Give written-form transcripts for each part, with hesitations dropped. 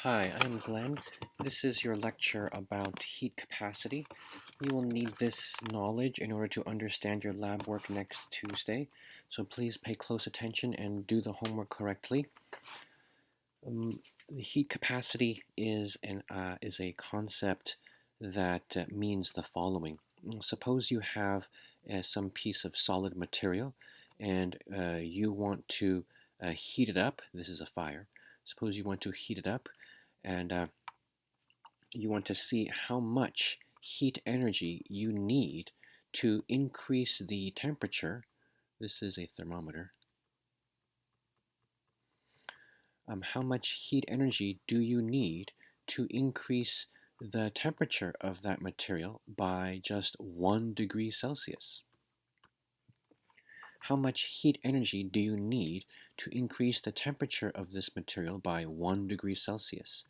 Hi, I'm Glenn. This is your lecture about heat capacity. You will need this knowledge in order to understand your lab work next Tuesday, so please pay close attention and do the homework correctly. The heat capacity is a concept that means the following. Suppose you have some piece of solid material and you want to heat it up. This is a fire. Suppose you want to heat it up and you want to see how much heat energy you need to increase the temperature. This is a thermometer. How much heat energy do you need to increase the temperature of that material by just 1 degree Celsius? How much heat energy do you need to increase the temperature of this material by 1 degree Celsius?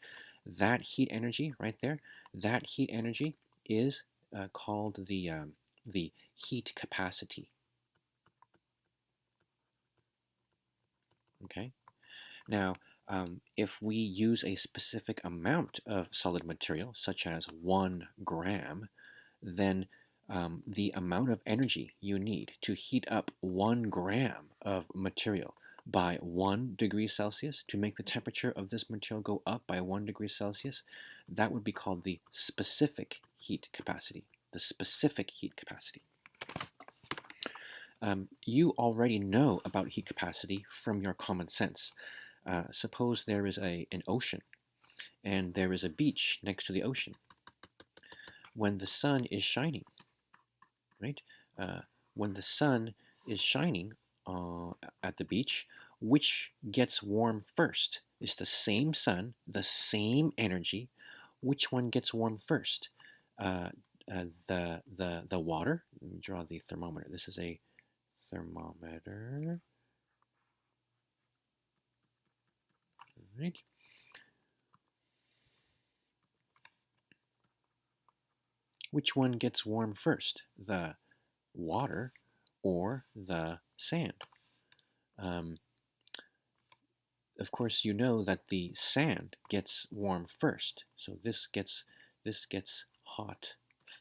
That heat energy right there, that heat energy is called the heat capacity. Okay? Now, if we use a specific amount of solid material, such as 1 gram, then the amount of energy you need to heat up 1 gram of material by 1 degree Celsius, to make the temperature of this material go up by 1 degree Celsius, that would be called the specific heat capacity. The specific heat capacity. You already know about heat capacity from your common sense. Suppose there is an ocean and there is a beach next to the ocean. When the sun is shining, right? When the sun is shining at the beach, which gets warm first? It's the same sun, the same energy. Which one gets warm first? The water. Let me draw the thermometer. This is a thermometer. Right. Which one gets warm first? The water or the sand? Of course, you know that the sand gets warm first, so this gets hot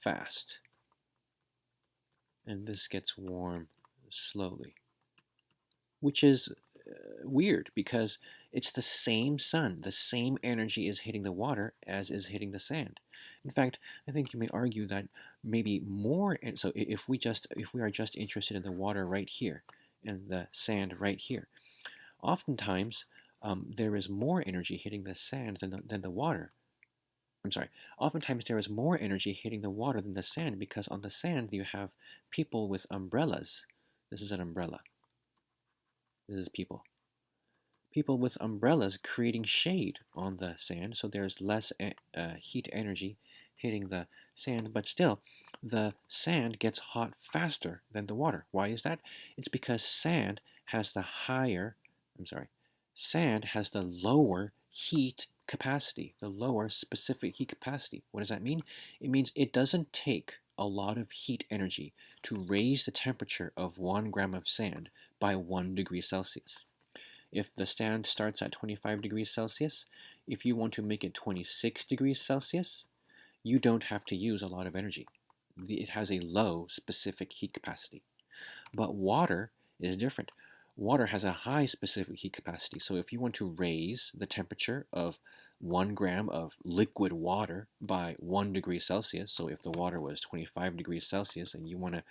fast, and this gets warm slowly, which is weird because it's the same sun, the same energy is hitting the water as is hitting the sand. In fact, I think you may argue that maybe more. And so if we are just interested in the water right here and the sand right here, oftentimes there is more energy hitting the sand than the water. I'm sorry. Oftentimes there is more energy hitting the water than the sand, because on the sand you have people with umbrellas. This is an umbrella. This is people. People with umbrellas creating shade on the sand, so there's less heat energy hitting the sand, but still, the sand gets hot faster than the water. Why is that? It's because sand has the lower heat capacity, the lower specific heat capacity. What does that mean? It means it doesn't take a lot of heat energy to raise the temperature of 1 gram of sand by 1 degree Celsius. If the sand starts at 25 degrees Celsius, if you want to make it 26 degrees Celsius, you don't have to use a lot of energy. It has a low specific heat capacity. But water is different. Water has a high specific heat capacity. So if you want to raise the temperature of 1 gram of liquid water by 1 degree Celsius, so if the water was 25 degrees Celsius and you want to,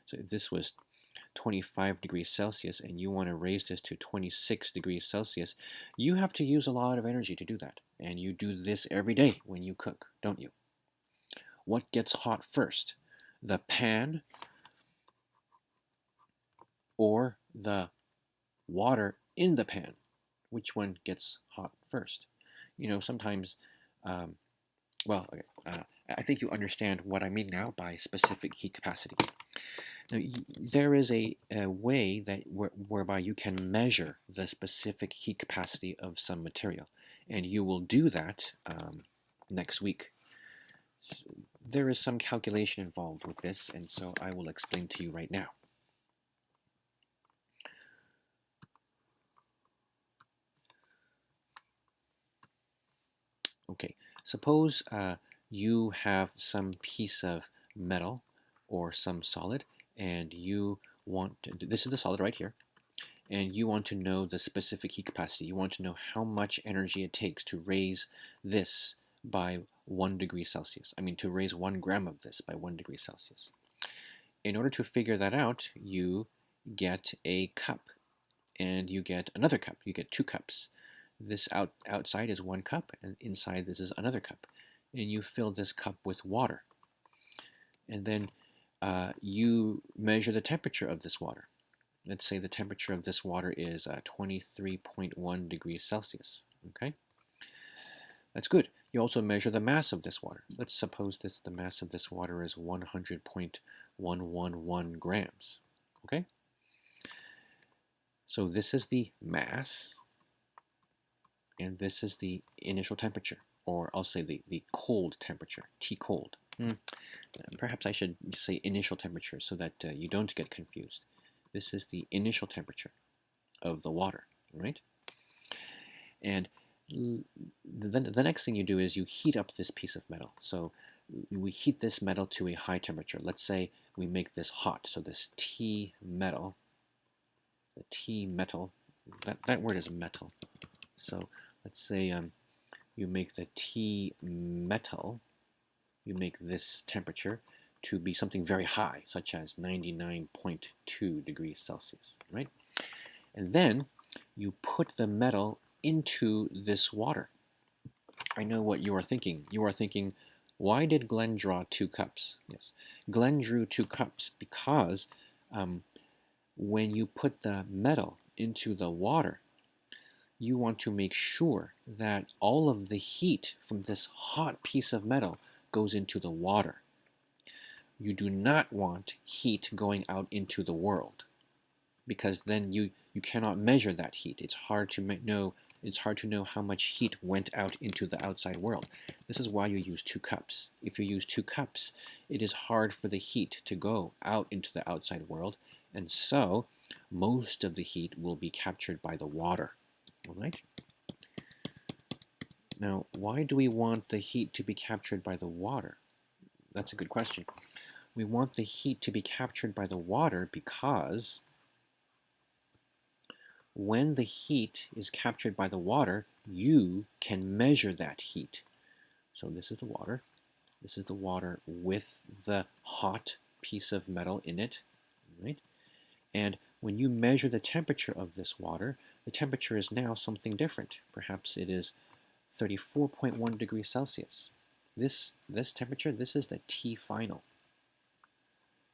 so if this was 25 degrees Celsius and you want to raise this to 26 degrees Celsius, you have to use a lot of energy to do that. And you do this every day when you cook, don't you? What gets hot first? The pan or the water in the pan? Which one gets hot first? You know, sometimes, well, okay, I think you understand what I mean now by specific heat capacity. Now, there is a way that whereby you can measure the specific heat capacity of some material, and you will do that next week. There is some calculation involved with this, and so I will explain to you right now. Okay, suppose you have some piece of metal or some solid, and you want to, this is the solid right here, and you want to know the specific heat capacity. You want to know how much energy it takes to raise this by 1 degree Celsius. I mean, to raise 1 gram of this by 1 degree Celsius. In order to figure that out, you get a cup and you get another cup. You get 2 cups. This outside is 1 cup, and inside this is another cup. And you fill this cup with water. And then you measure the temperature of this water. Let's say the temperature of this water is 23.1 degrees Celsius. Okay, that's good. You also measure the mass of this water. Let's suppose the mass of this water is 100.111 grams. Okay, so this is the mass, and this is the initial temperature, or I'll say the cold temperature, T cold. Perhaps I should say initial temperature so that you don't get confused. This is the initial temperature of the water, right? And the next thing you do is you heat up this piece of metal. So we heat this metal to a high temperature. Let's say we make this hot. So this T metal, the T metal, that word is metal. So let's say you make the T metal, you make this temperature to be something very high, such as 99.2 degrees Celsius, right? And then you put the metal into this water. I know what you are thinking. You are thinking, why did Glenn draw 2 cups? Yes, Glenn drew 2 cups because when you put the metal into the water, you want to make sure that all of the heat from this hot piece of metal goes into the water. You do not want heat going out into the world, because then you cannot measure that heat. It's hard to know how much heat went out into the outside world. This is why you use 2 cups. If you use 2 cups, it is hard for the heat to go out into the outside world, and so most of the heat will be captured by the water. All right? Now, why do we want the heat to be captured by the water? That's a good question. We want the heat to be captured by the water because when the heat is captured by the water, you can measure that heat. So this is the water. This is the water with the hot piece of metal in it, right? And when you measure the temperature of this water, the temperature is now something different. Perhaps it is 34.1 degrees Celsius. This temperature, this is the T final.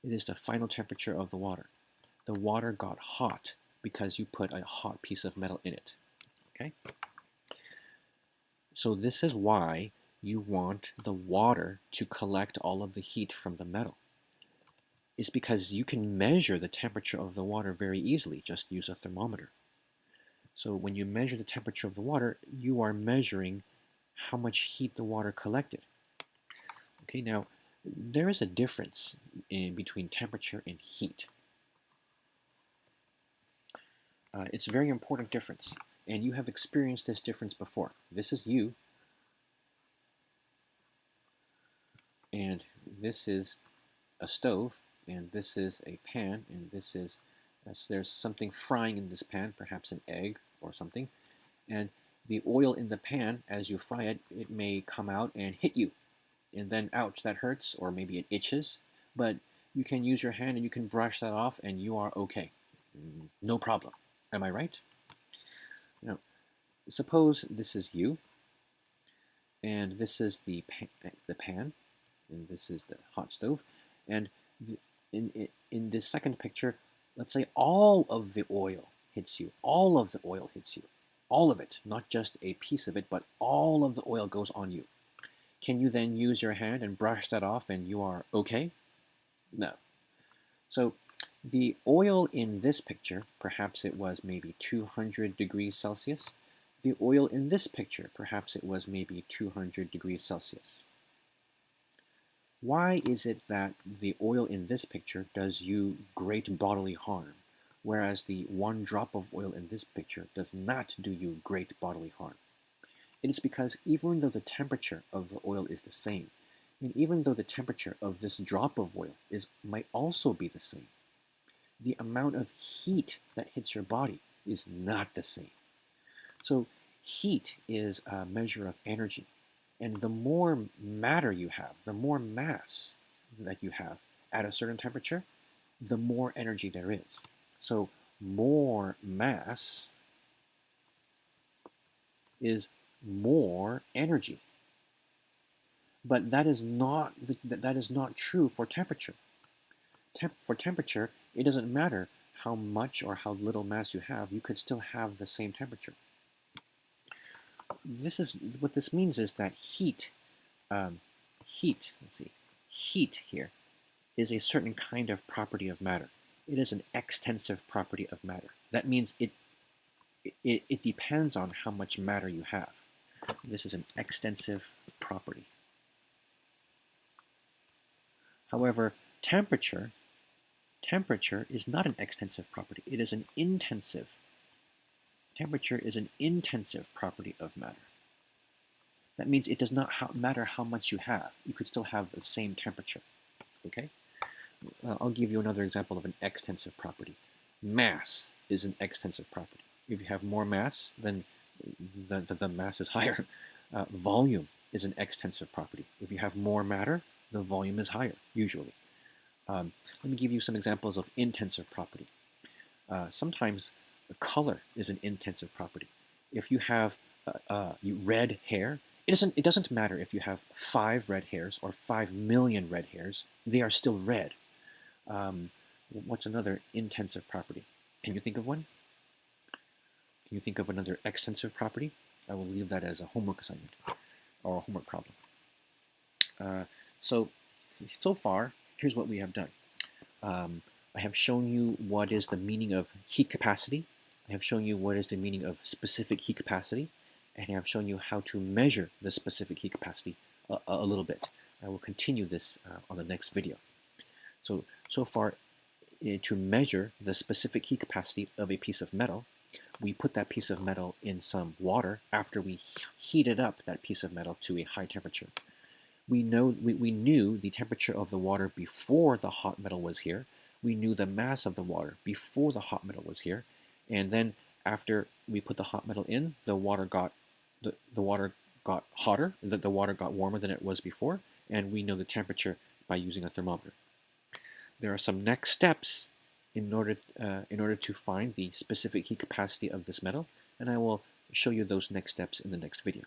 It is the final temperature of the water. The water got hot because you put a hot piece of metal in it. Okay? So this is why you want the water to collect all of the heat from the metal. It's because you can measure the temperature of the water very easily. Just use a thermometer. So when you measure the temperature of the water, you are measuring how much heat the water collected. Okay, now there is a difference between temperature and heat. It's a very important difference, and you have experienced this difference before. This is you, and this is a stove, and this is a pan, and this is, there's something frying in this pan, perhaps an egg or something, and the oil in the pan, as you fry it, it may come out and hit you, and then ouch, that hurts, or maybe it itches, but you can use your hand and you can brush that off and you are okay. No problem. Am I right? Now, suppose this is you, and this is the pan, and this is the hot stove, and in this second picture, let's say all of the oil hits you. All of the oil hits you. All of it, not just a piece of it, but all of the oil goes on you. Can you then use your hand and brush that off and you are okay? No. So the oil in this picture, perhaps it was maybe 200 degrees Celsius. The oil in this picture, perhaps it was maybe 200 degrees Celsius. Why is it that the oil in this picture does you great bodily harm, whereas the 1 drop of oil in this picture does not do you great bodily harm? It is because even though the temperature of the oil is the same, and even though the temperature of this drop of oil might also be the same, the amount of heat that hits your body is not the same. So heat is a measure of energy. And the more matter you have, the more mass that you have at a certain temperature, the more energy there is. So more mass is more energy. But that is not true for temperature. For temperature, it doesn't matter how much or how little mass you have, you could still have the same temperature. What this means is that heat here is a certain kind of property of matter. It is an extensive property of matter. That means it depends on how much matter you have. This is an extensive property. However, temperature is not an extensive property. It is an intensive. Temperature is an intensive property of matter. That means it does not matter how much you have. You could still have the same temperature. Okay? I'll give you another example of an extensive property. Mass is an extensive property. If you have more mass, then the mass is higher. Volume is an extensive property. If you have more matter, the volume is higher, usually. Let me give you some examples of intensive property. Sometimes color is an intensive property. If you have red hair, it doesn't matter if you have 5 red hairs or 5 million red hairs, they are still red. What's another intensive property? Can you think of one? Can you think of another extensive property? I will leave that as a homework assignment or a homework problem. So far, here's what we have done. I have shown you what is the meaning of heat capacity. I have shown you what is the meaning of specific heat capacity. And I have shown you how to measure the specific heat capacity a little bit. I will continue this on the next video. So far, to measure the specific heat capacity of a piece of metal, we put that piece of metal in some water after we heated up that piece of metal to a high temperature. We knew the temperature of the water before the hot metal was here. We knew the mass of the water before the hot metal was here. And then after we put the hot metal in, the water got hotter, the water got warmer than it was before, and we know the temperature by using a thermometer. There are some next steps in order to find the specific heat capacity of this metal, and I will show you those next steps in the next video.